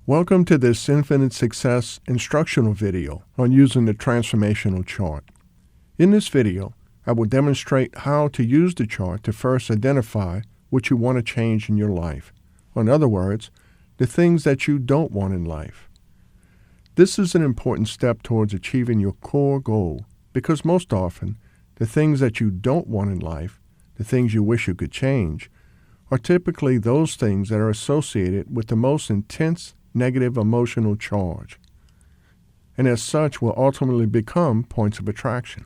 Welcome to this Infinite Success instructional video on using the Transformational chart. In this video, I will demonstrate how to use the chart to first identify what you want to change in your life. In other words, the things that you don't want in life. This is an important step towards achieving your core goal because most often, the things that you don't want in life, the things you wish you could change, are typically those things that are associated with the most intense negative emotional charge, and as such will ultimately become points of attraction.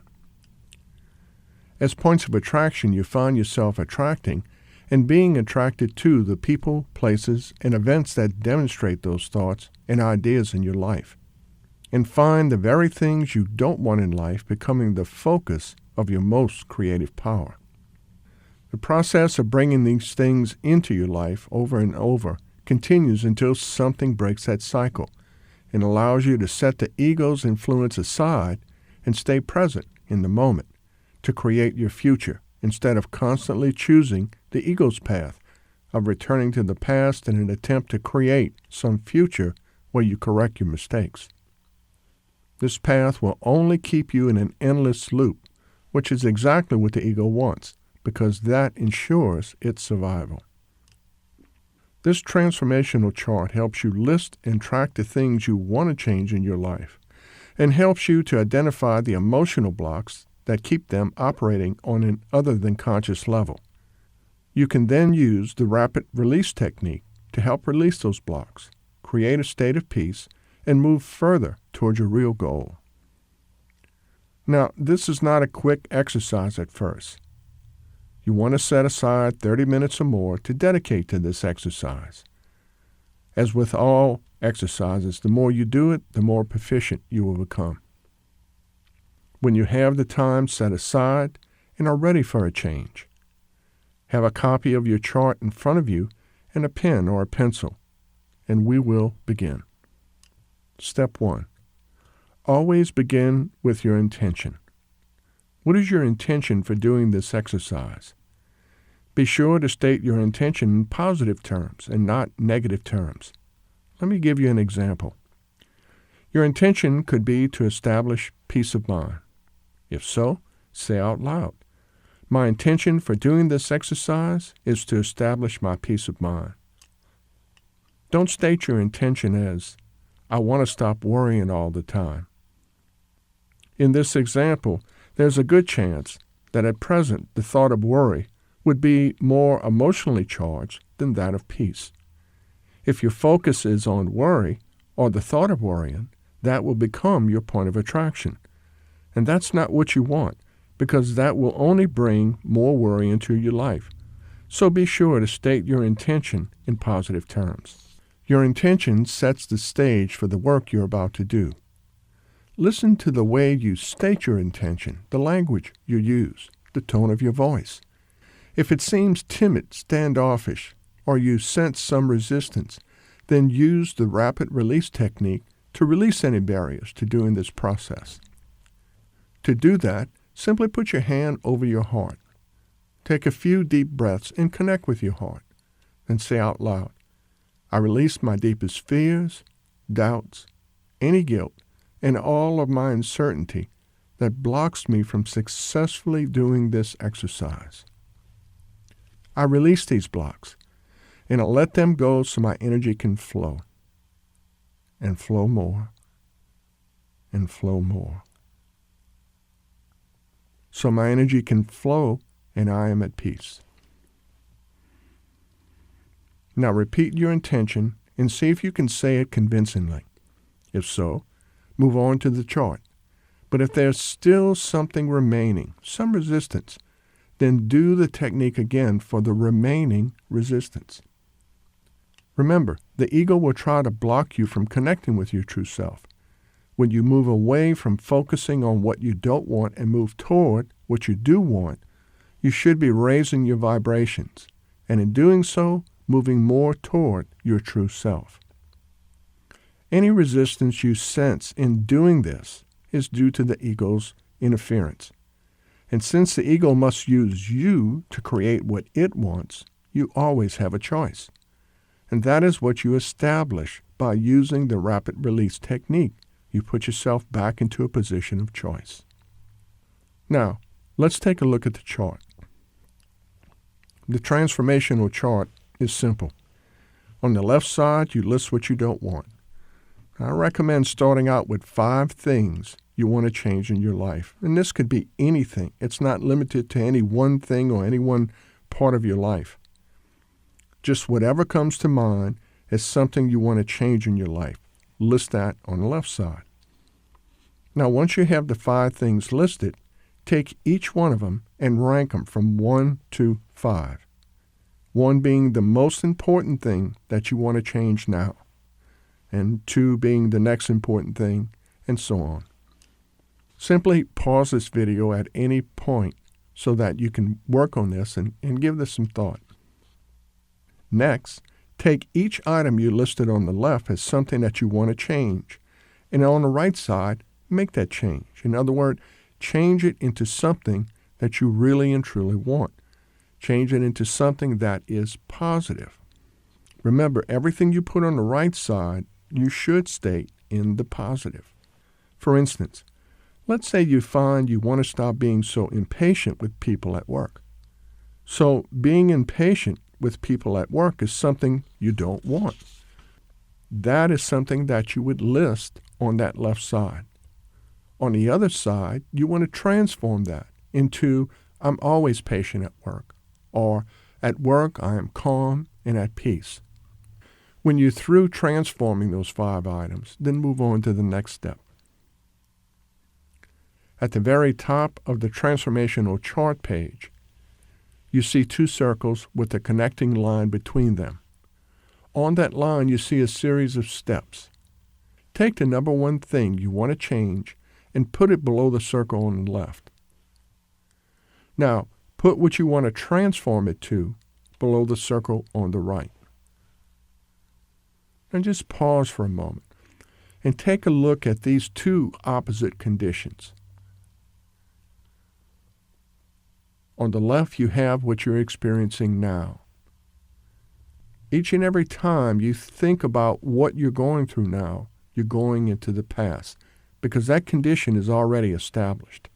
As points of attraction, you find yourself attracting and being attracted to the people, places, and events that demonstrate those thoughts and ideas in your life, and find the very things you don't want in life becoming the focus of your most creative power. The process of bringing these things into your life over and over continues until something breaks that cycle and allows you to set the ego's influence aside and stay present in the moment to create your future instead of constantly choosing the ego's path of returning to the past in an attempt to create some future where you correct your mistakes. This path will only keep you in an endless loop, which is exactly what the ego wants, because that ensures its survival. This transformational chart helps you list and track the things you want to change in your life and helps you to identify the emotional blocks that keep them operating on an other than conscious level. You can then use the rapid release technique to help release those blocks, create a state of peace, and move further towards your real goal. Now, this is not a quick exercise at first. You want to set aside 30 minutes or more to dedicate to this exercise. As with all exercises, the more you do it, the more proficient you will become. When you have the time set aside and are ready for a change, have a copy of your chart in front of you and a pen or a pencil, and we will begin. Step 1. Always begin with your intention. What is your intention for doing this exercise? Be sure to state your intention in positive terms and not negative terms. Let me give you an example. Your intention could be to establish peace of mind. If so, say out loud, "My intention for doing this exercise is to establish my peace of mind." Don't state your intention as, "I want to stop worrying all the time." In this example, there's a good chance that at present the thought of worry would be more emotionally charged than that of peace. If your focus is on worry or the thought of worrying, that will become your point of attraction. And that's not what you want, because that will only bring more worry into your life. So be sure to state your intention in positive terms. Your intention sets the stage for the work you're about to do. Listen to the way you state your intention, the language you use, the tone of your voice. If it seems timid, standoffish, or you sense some resistance, then use the rapid release technique to release any barriers to doing this process. To do that, simply put your hand over your heart. Take a few deep breaths and connect with your heart. Then say out loud, "I release my deepest fears, doubts, any guilt, and all of my uncertainty that blocks me from successfully doing this exercise. I release these blocks, and I let them go so my energy can flow, and flow more, and flow more. So my energy can flow, and I am at peace." Now repeat your intention and see if you can say it convincingly. If so, move on to the chart. But if there's still something remaining, some resistance, then do the technique again for the remaining resistance. Remember, the ego will try to block you from connecting with your true self. When you move away from focusing on what you don't want and move toward what you do want, you should be raising your vibrations, and in doing so, moving more toward your true self. Any resistance you sense in doing this is due to the ego's interference. And since the ego must use you to create what it wants, you always have a choice. And that is what you establish by using the rapid release technique. You put yourself back into a position of choice. Now, let's take a look at the chart. The transformational chart is simple. On the left side, you list what you don't want. I recommend starting out with 5 things you want to change in your life. And this could be anything. It's not limited to any one thing or any one part of your life. Just whatever comes to mind as something you want to change in your life. List that on the left side. Now, once you have the 5 things listed, take each one of them and rank them from 1 to 5. 1 being the most important thing that you want to change now, and 2 being the next important thing, and so on. Simply pause this video at any point so that you can work on this and give this some thought. Next, take each item you listed on the left as something that you want to change, and on the right side, make that change. In other words, change it into something that you really and truly want. Change it into something that is positive. Remember, everything you put on the right side, you should state in the positive. For instance, let's say you find you want to stop being so impatient with people at work. So being impatient with people at work is something you don't want. That is something that you would list on that left side. On the other side, you want to transform that into, I'm always patient at work, or at work I am calm and at peace. When you're through transforming those 5 items, then move on to the next step. At the very top of the transformational chart page, you see 2 circles with a connecting line between them. On that line, you see a series of steps. Take the number 1 thing you want to change and put it below the circle on the left. Now, put what you want to transform it to below the circle on the right. And just pause for a moment and take a look at these 2 opposite conditions. On the left, you have what you're experiencing now. Each and every time you think about what you're going through now, you're going into the past, because that condition is already established.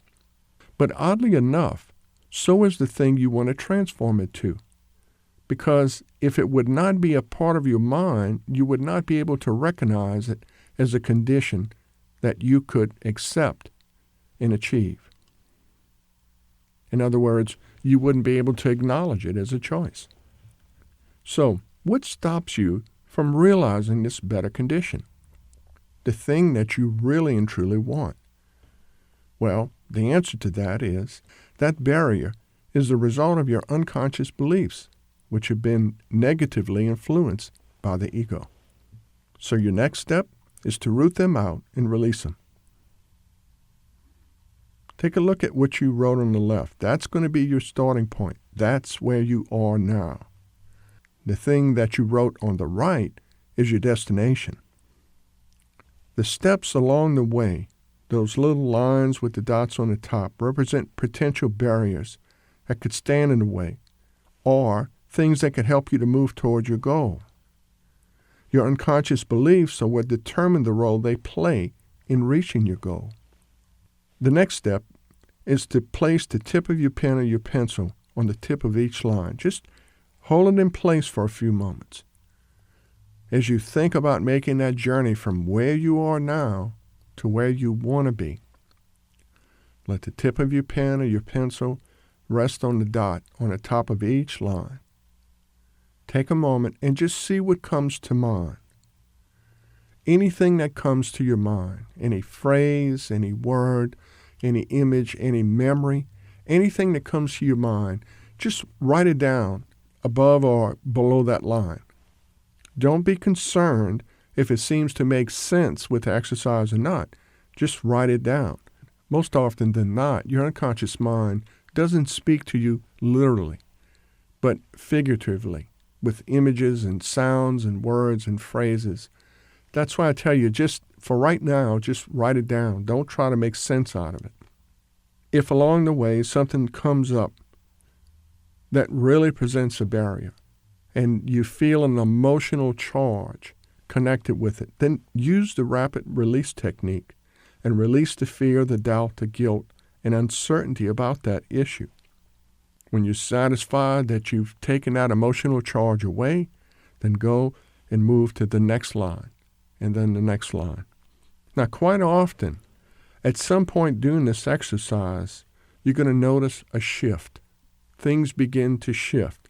But oddly enough, so is the thing you want to transform it to. Because if it would not be a part of your mind, you would not be able to recognize it as a condition that you could accept and achieve. In other words, you wouldn't be able to acknowledge it as a choice. So, what stops you from realizing this better condition? The thing that you really and truly want? Well, the answer to that is that barrier is the result of your unconscious beliefs, which have been negatively influenced by the ego. So your next step is to root them out and release them. Take a look at what you wrote on the left. That's going to be your starting point. That's where you are now. The thing that you wrote on the right is your destination. The steps along the way, those little lines with the dots on the top, represent potential barriers that could stand in the way, or things that could help you to move toward your goal. Your unconscious beliefs are what determine the role they play in reaching your goal. The next step is to place the tip of your pen or your pencil on the tip of each line. Just hold it in place for a few moments. As you think about making that journey from where you are now to where you want to be, let the tip of your pen or your pencil rest on the dot on the top of each line. Take a moment and just see what comes to mind. Anything that comes to your mind, any phrase, any word, any image, any memory, anything that comes to your mind, just write it down above or below that line. Don't be concerned if it seems to make sense with the exercise or not. Just write it down. Most often than not, your unconscious mind doesn't speak to you literally, but figuratively, with images and sounds and words and phrases. That's why I tell you, just for right now, just write it down. Don't try to make sense out of it. If along the way something comes up that really presents a barrier, and you feel an emotional charge connected with it, then use the rapid release technique and release the fear, the doubt, the guilt, and uncertainty about that issue. When you're satisfied that you've taken that emotional charge away, then go and move to the next line, and then the next line. Now, quite often, at some point during this exercise, you're going to notice a shift. Things begin to shift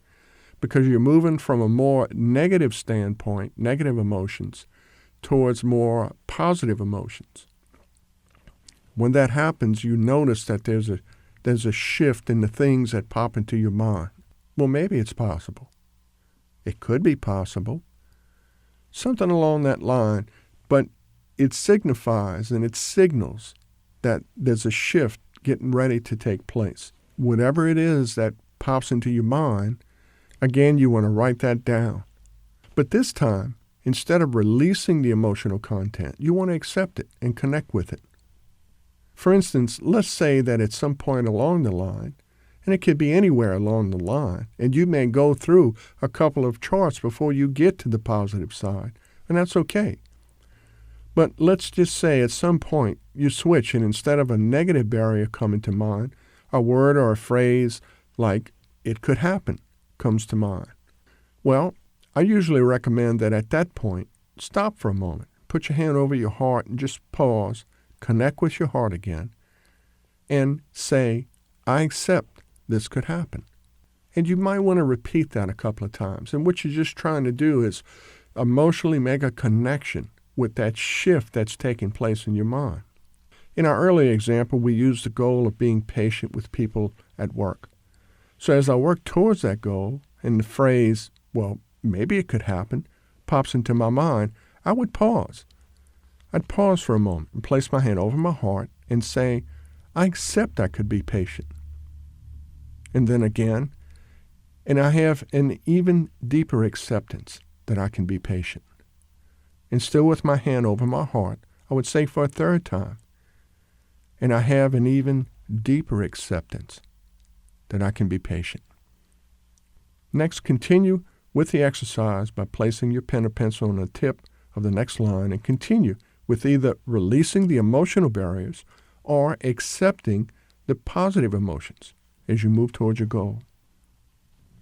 because you're moving from a more negative standpoint, negative emotions, towards more positive emotions. When that happens, you notice that there's a shift in the things that pop into your mind. Well, maybe it's possible. It could be possible. Something along that line, but it signifies and it signals that there's a shift getting ready to take place. Whatever it is that pops into your mind, again, you want to write that down. But this time, instead of releasing the emotional content, you want to accept it and connect with it. For instance, let's say that at some point along the line, and it could be anywhere along the line, and you may go through a couple of charts before you get to the positive side, and that's okay. But let's just say at some point you switch, and instead of a negative barrier coming to mind, a word or a phrase like, "it could happen," comes to mind. Well, I usually recommend that at that point, stop for a moment, put your hand over your heart and just pause, connect with your heart again, and say, "I accept this could happen." And you might want to repeat that a couple of times. And what you're just trying to do is emotionally make a connection with that shift that's taking place in your mind. In our earlier example, we used the goal of being patient with people at work. So as I work towards that goal, and the phrase, "well, maybe it could happen," pops into my mind, I would pause. I'd pause for a moment and place my hand over my heart and say, "I accept I could be patient." And then again, and I have an even deeper acceptance that I can be patient. And still with my hand over my heart, I would say for a third time, and I have an even deeper acceptance that I can be patient. Next, continue with the exercise by placing your pen or pencil on the tip of the next line and continue with either releasing the emotional barriers or accepting the positive emotions as you move towards your goal.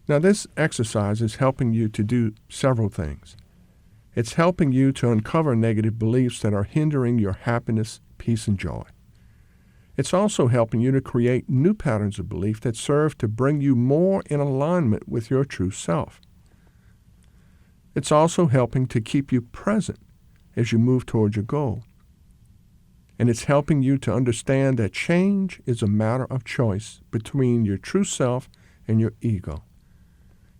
Now, this exercise is helping you to do several things. It's helping you to uncover negative beliefs that are hindering your happiness, peace, and joy. It's also helping you to create new patterns of belief that serve to bring you more in alignment with your true self. It's also helping to keep you present as you move toward your goal. And it's helping you to understand that change is a matter of choice between your true self and your ego.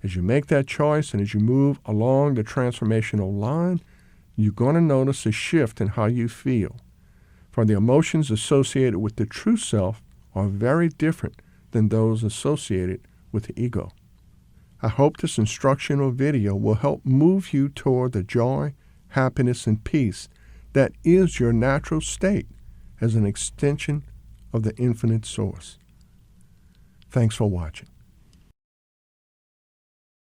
As you make that choice and as you move along the transformational line, you're going to notice a shift in how you feel. For the emotions associated with the true self are very different than those associated with the ego. I hope this instructional video will help move you toward the joy, happiness, and peace that is your natural state as an extension of the infinite source. Thanks for watching.